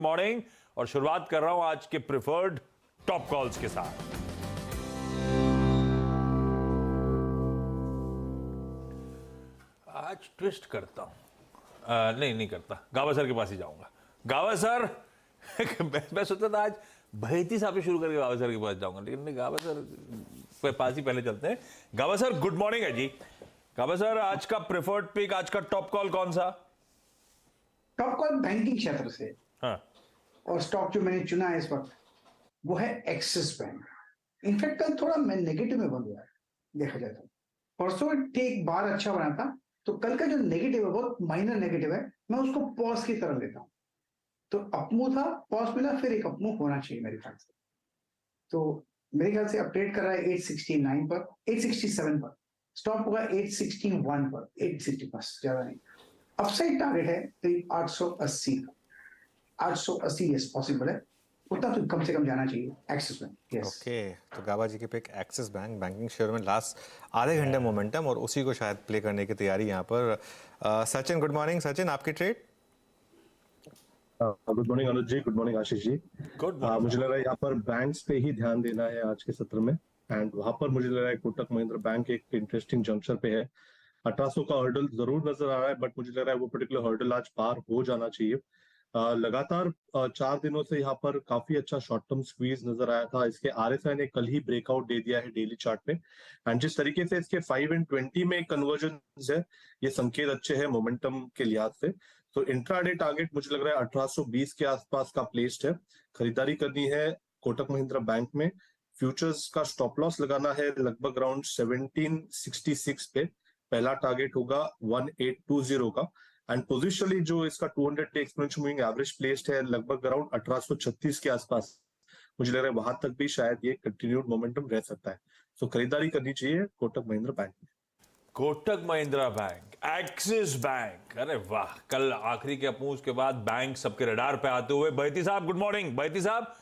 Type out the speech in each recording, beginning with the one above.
Morning और शुरुआत कर रहा हूं आज के प्रिफर्ड टॉप कॉल्स के साथ। आज ट्विस्ट करता हूं, नहीं करता, गावा सर के पास ही जाऊंगा। गावा सर मैं सोचता था आज भैती साहब से शुरू करके गावा सर के पास जाऊंगा, लेकिन गावा सर के पास ही पहले चलते हैं। गावा सर गुड मॉर्निंग है जी। गावा सर आज का प्रेफर्ड पिक, आज का टॉप कॉल कौन सा? टॉप कॉल बैंकिंग क्षेत्र से। हाँ। और स्टॉक जो मैंने चुना है इस वक्त वो है एक्सिस बैंक। इनफैक्ट कल थोड़ा मैं नेगेटिव में बन गया है, देखा जाए तो परसों ठीक बार अच्छा बना था, तो कल का जो नेगेटिव है बहुत माइनर नेगेटिव है, मैं उसको पॉज की तरह लेता हूं। तो अपमूव था, पॉज मिला, फिर एक अपमूव होना चाहिए मेरे ख्याल से। तो मेरे ख्याल से अपडेट कर रहा है 869 पर, 867 पर, स्टॉप होगा 861 पर, 860 बस, ज्यादा नहीं। अपसाइड टारगेट है करीब 880 का, 880 यस पॉसिबल है, उतना तो कम से कम जाना चाहिए एक्सिस बैंक। यस ओके, तो गाबा जी के pick Axis Bank, banking share में लास्ट आधे घंटे मोमेंटम और उसी को शायद प्ले करने की तैयारी यहाँ पर। Sachin good morning. सचिन आपकी trade? Good morning Anuj ji, good morning Ashish ji. Good मुझे लग रहा है यहाँ पर बैंक्स पे ही ध्यान देना है आज के सत्र में, एंड वहां पर मुझे लग रहा है कोटक महिंद्रा बैंक एक इंटरेस्टिंग जंक्शन पे है। 1800 का हर्डल जरूर नजर आ रहा है, बट मुझे लग रहा है वो पर्टिकुलर हर्डल आज पार हो जाना चाहिए। लगातार 4 दिनों से यहाँ पर काफी अच्छा शॉर्ट टर्म स्क्वीज नजर आया था। इसके आरएसआई ने कल ही ब्रेकआउट दे दिया है डेली चार्ट पे, एंड जिस तरीके से इसके 5 and 20 में कन्वर्जन है, ये संकेत अच्छे हैं मोमेंटम के लिहाज से। तो इंट्राडे टारगेट मुझे लग रहा है 1820 के आसपास का प्लेस्ड है, खरीदारी करनी है कोटक महिंद्रा बैंक में। फ्यूचर्स का स्टॉप लॉस लगाना है लगभग अराउंड 1766 पे, पहला टारगेट होगा 1820 का, एंड पोजिशनली जो इसका 200 day exponential moving average placed है लगभग अराउंड 1836 के आसपास। मुझे लग रहा है वहां तक भी शायद ये कंटिन्यूड मोमेंटम रह सकता है, तो खरीदारी करनी चाहिए कोटक महिंद्रा बैंक में। Kotak Mahindra bank, axis bank, अरे वाह, कल आखिरी के अपमूव्स के बाद बैंक सबके रडार पे आते हुए। बहती साहब गुड मॉर्निंग। बहती साहब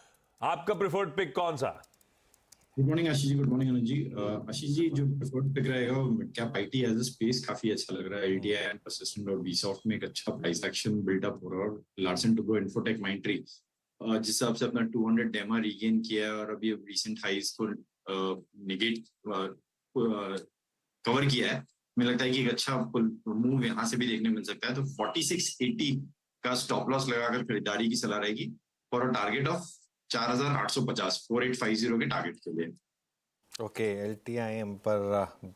आपका प्रेफर्ड पिक कौन सा? Good morning Ashish ji, good morning Anuj ji. Ashish ji जो प्रेफर्ड पिक रहेगा वो mid cap IT as a space काफी अच्छा लग रहा है। एलटीआई एंड परसिस्टेंट और वीसॉफ्ट में एक अच्छा प्राइस एक्शन बिल्डअप हो रहा है, और लार्सन टुब्रो इन्फोटेक माइंडट्री जिस हिसाब से अपना 200 डेमा रीगेन किया है और अभी रिसेंट हाइज को नेगेट कवर किया है, मुझे लगता है कि एक अच्छा मूव यहाँ से भी देखने मिल सकता है। तो 4680 का स्टॉप लॉस लगाकर खरीदारी की सलाह रहेगी फॉर अ टारगेट ऑफ 4850, 4850 के टारगेट के लिए। ओके, एलटीआईएम पर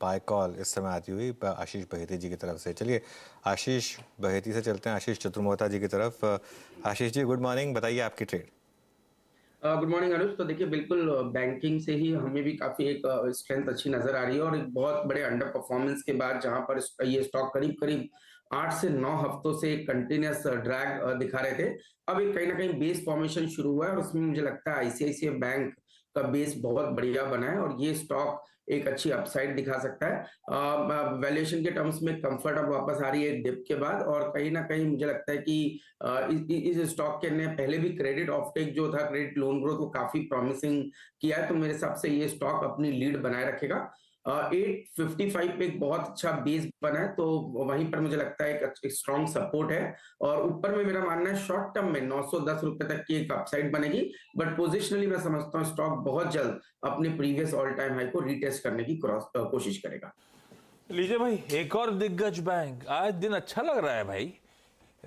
बाय कॉल इस समय आती हुई आशीष बहेती जी की तरफ से। चलिए आशीष बहेती से चलते हैं आशीष चतुर्मोहता जी की तरफ। आशीष जी गुड मॉर्निंग, बताइए आपकी ट्रेड। गुड मॉर्निंग अनुज। तो देखिए बिल्कुल बैंकिंग से ही हमें भी काफी एक स्ट्रेंथ अच्छी नजर आ रही है, और एक बहुत बड़े अंडर परफॉर्मेंस के बाद जहां पर ये स्टॉक करीब करीब 8 से 9 हफ्तों से कंटिन्यूअस ड्रैग दिखा रहे थे, अब एक कहीं ना कहीं बेस फॉर्मेशन शुरू हुआ है, और उसमें मुझे लगता है आईसीआईसीआई बैंक का बेस बहुत बढ़िया बना है, और ये स्टॉक एक अच्छी अपसाइड दिखा सकता है। वैल्यूएशन के टर्म्स में कंफर्ट अब वापस आ रही है डिप के बाद, और कहीं ना कहीं मुझे लगता है कि इस स्टॉक के ने पहले भी क्रेडिट ऑफटेक जो था, क्रेडिट लोन ग्रोथ को काफी प्रॉमिसिंग किया है, तो मेरे हिसाब से ये स्टॉक अपनी लीड बनाए रखेगा। 855 पे एक बहुत अच्छा बेस बना है, तो वहीं पर मुझे लगता है एक स्ट्रॉन्ग सपोर्ट है, और ऊपर में मेरा मानना है शॉर्ट टर्म में 910 रुपए तक की एक अपसाइड बनेगी, बट पोजिशनली मैं समझता हूँ स्टॉक बहुत जल्द अपने प्रीवियस ऑल टाइम हाई को रीटेस्ट करने की कोशिश करेगा। लीजिए भाई, एक और दिग्गज बैंक, आज दिन अच्छा लग रहा है भाई।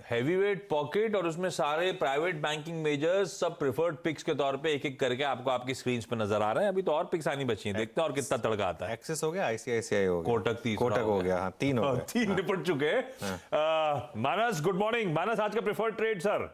हैवीवेट पॉकेट और उसमें सारे प्राइवेट बैंकिंग मेजर्स सब प्रेफर्ड पिक्स के तौर पे एक एक करके आपको आपकी स्क्रीन पे नजर आ रहे हैं। अभी तो और पिक्स आनी बची हैं, देखते हैं और कितना तड़का आता है। एक्सिस हो गया, आईसीआईसीआई हो गया, कोटक हो गया। हाँ, 3 हो गए, 3 निपट चुके हैं। मानस गुड मॉर्निंग। मानस आज का preferred trade sir?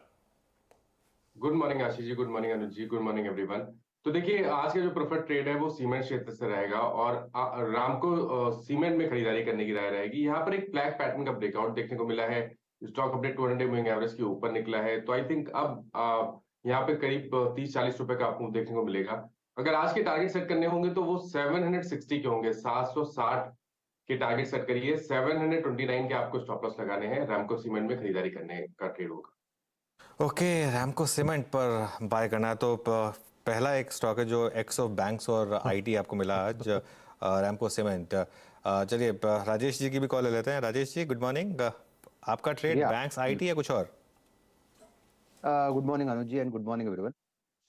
Good morning Ashish ji, good morning Anuj ji, good morning everyone. तो देखिए आज का जो प्रेफर्ड ट्रेड है वो सीमेंट क्षेत्र से रहेगा, और रामको सीमेंट में खरीदारी करने की राय रहेगी। यहाँ पर एक फ्लैग पैटर्न का ब्रेकआउट देखने को मिला है, स्टॉक अपने 200 डे मूविंग एवरेज के ऊपर निकला है, तो आई थिंक अब यहाँ पे करीब 30-40 रुपए का आपको देखने को मिलेगा। अगर आज के टारगेट सेट करने होंगे तो वो 760 के होंगे, 760 के टारगेट सेट करिए। 729 के आपको स्टॉप लॉस लगाने हैं। रामको सीमेंट में खरीदारी करने का ट्रेड होगा। ओके, रामको सीमेंट पर बाय करना है, तो पहला एक स्टॉक है जो एक्स ऑफ बैंक्स और आईटी आपको मिला आज, रामको सीमेंट। चलिए राजेश जी की भी कॉल ले लेते हैं। राजेश जी गुड मॉर्निंग, आपका ट्रेड बैंक्स आईटी या कुछ और? Good morning Anuj ji and good morning everyone.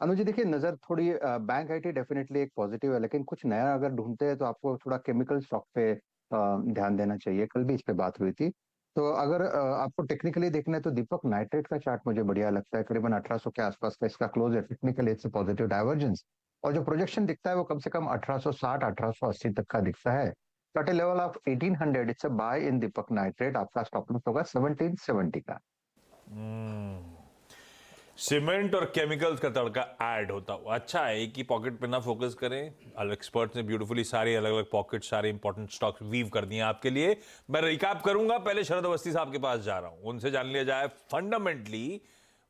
Anuj ji देखिए, नजर थोड़ी बैंक आईटी डेफिनेटली एक पॉजिटिव है, लेकिन कुछ नया अगर ढूंढते हैं तो आपको थोड़ा केमिकल स्टॉक पे ध्यान देना चाहिए। कल भी इस पे बात हुई थी। तो अगर आपको टेक्निकली देखना है तो दीपक नाइट्रेट का चार्ट मुझे बढ़िया लगता है। करीबन 1800 के आसपास का इसका क्लोज है। टेक्निकली इट्स पॉजिटिव डाइवर्जेंस, और जो प्रोजेक्शन दिखता है वो कम से कम 1860 1880 तक का दिखता है। तो at a level of 1800 it's a buy in Deepak Nitrite. आपका स्टॉप लॉस होगा 1770 का। सीमेंट और केमिकल्स का तड़का ऐड होता हुआ अच्छा है। एक ही पॉकेट पे ना फोकस करें। एक्सपर्ट्स ने ब्यूटीफुली सारे अलग अलग पॉकेट, सारे इंपॉर्टेंट स्टॉक्स वीव कर दिए आपके लिए। मैं रिकैप करूंगा। पहले शरद अवस्थी साहब के पास जा रहा हूं, उनसे जान लिया जाए फंडामेंटली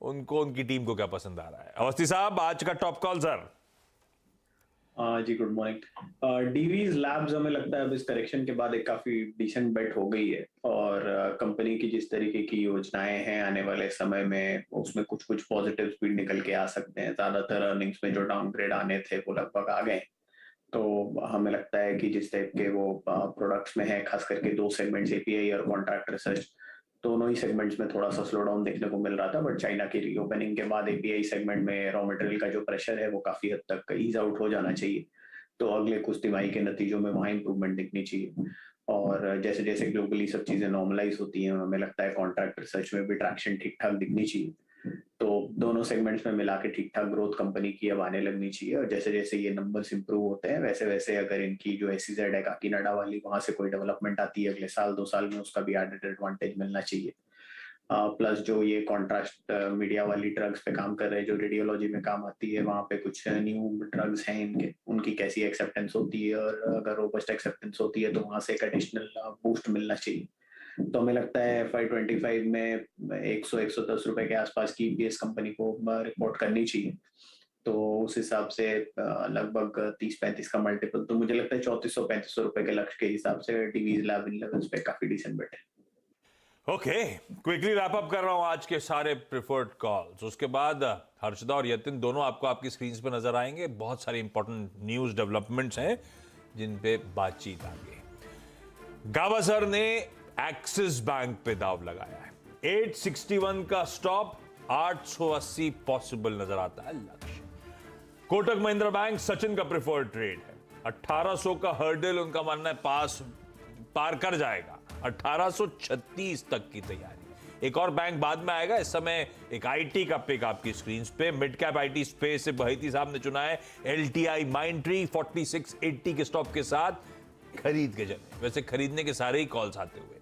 उनको, उनकी टीम को क्या पसंद आ रहा है। अवस्थी साहब, आज का टॉप कॉल सर। जी गुड मॉर्निंग। डीवीज लैब्स हमें लगता है अब इस करेक्शन के बाद एक काफी डिसेंट बेट हो गई है, और कंपनी की जिस तरीके की योजनाएं हैं आने वाले समय में उसमें कुछ कुछ पॉजिटिव स्पीड निकल के आ सकते हैं। ज्यादातर अर्निंग्स में जो डाउनग्रेड आने थे वो लगभग आ गए। तो हमें लगता है कि जिस टाइप के वो प्रोडक्ट्स में है, खास करके दो सेगमेंट्स एपीआई और कॉन्ट्रैक्ट रिसर्च, दोनों ही सेगमेंट्स में थोड़ा सा स्लो डाउन देखने को मिल रहा था। बट चाइना की रीओपनिंग के बाद एपीआई सेगमेंट में रॉ मटेरियल का जो प्रेशर है वो काफी हद तक ईज आउट हो जाना चाहिए। तो अगले कुछ तिमाही के नतीजों में वहां इंप्रूवमेंट दिखनी चाहिए। और जैसे जैसे ग्लोबली सब चीजें नॉर्मलाइज होती हैं, हमें लगता है कॉन्ट्रैक्ट रिसर्च में भी ट्रैक्शन ठीक ठाक दिखनी चाहिए। तो दोनों सेगमेंट्स में मिला के ठीक ठाक ग्रोथ कंपनी की अब आने लगनी चाहिए। और जैसे जैसे ये नंबर्स इंप्रूव होते हैं वैसे वैसे अगर इनकी जो एसईजेड है काकीनाडा वाली, वहां से कोई डेवलपमेंट आती है अगले साल 2 साल में, उसका भी एडेड एडवांटेज मिलना चाहिए। प्लस जो ये कॉन्ट्रास्ट मीडिया वाली ड्रग्स पे काम कर रहे हैं, जो रेडियोलॉजी में काम आती है, वहाँ पे कुछ न्यू ड्रग्स हैं इनके, उनकी कैसी एक्सेप्टेंस होती है, और अगर रोबस्ट एक्सेप्टेंस होती है तो वहाँ से एक एडिशनल बूस्ट मिलना चाहिए। तो हमें लगता है FY25 में 100-110 रुपए के आसपास की ईपीएस कंपनी को रिपोर्ट करनी चाहिए। तो उस हिसाब से लगभग 30-35 का मल्टीपल, तो मुझे लगता है 3400-3500 रुपए के लक्ष्य के हिसाब से डीवीज लैब इन लेवल्स पे काफी डिसेंट बेट है। ओके, क्विकली रैप अप कर रहा हूं आज के सारे प्रिफर्ड कॉल्स। उसके बाद हर्षदा और यतिन दोनों आपको आपकी स्क्रीन पर नजर आएंगे। बहुत सारे इंपॉर्टेंट न्यूज डेवलपमेंट्स हैं जिन पे बातचीत आगे। गावस्कर ने एक्सिस बैंक पे दाव लगाया है। 861 का स्टॉप, 880 पॉसिबल नजर आता है लक्ष्य। कोटक महिंद्रा बैंक सचिन का प्रिफर्ड ट्रेड है। 1800 का हर्डल उनका मानना है पार कर जाएगा। 1836 तक की तैयारी। एक और बैंक बाद में आएगा। इस समय एक आईटी का पिक आपकी स्क्रीन पे, मिड कैप आईटी स्पेस से बहेती साहब ने चुना है एलटीआई माइंट्री 4680 के स्टॉप के साथ खरीद के चले। वैसे खरीदने के सारे ही कॉल्स आते हुए।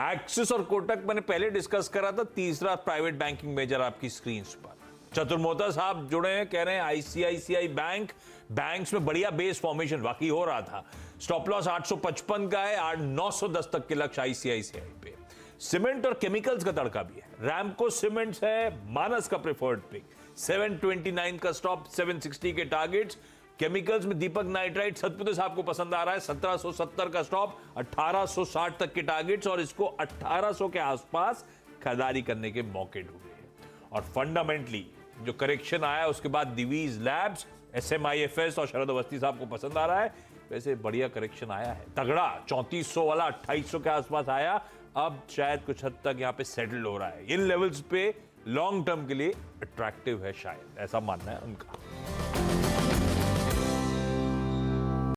एक्सिस और कोटक मैंने पहले डिस्कस करा था। तीसरा प्राइवेट बैंकिंग मेजर आपकी स्क्रीन पर। चतुर मोहता साहब जुड़े हैं, कह रहे हैं आईसीआईसीआई बैंक, बैंक्स में बढ़िया बेस फॉर्मेशन वाकई हो रहा था। स्टॉप लॉस 855 का है, 910 तक के लक्ष्य आईसीआईसीआई पे। सीमेंट और केमिकल्स का तड़का भी है। रैमको सीमेंट्स है मानस का प्रेफर्ड पिक। 729 का स्टॉप, 760 के टारगेट्स। केमिकल्स में दीपक नाइट्राइट सतपुते साहब को पसंद आ रहा है। 1770 का स्टॉप, 1860 तक के टारगेट्स, और इसको 1800 के आसपास खरीदारी करने के मौके ढूंढे हैं। और फंडामेंटली जो करेक्शन आया उसके बाद दिवीज लैब्स, SMIFS और शरद अवस्थी साहब को पसंद आ रहा है। वैसे बढ़िया करेक्शन आया है, तगड़ा। 3400 वाला 2800 के आसपास आया, अब शायद कुछ हद तक यहां पे सेटल हो रहा है। इन लेवल्स पे लॉन्ग टर्म के लिए अट्रैक्टिव है, शायद ऐसा मानना है उनका।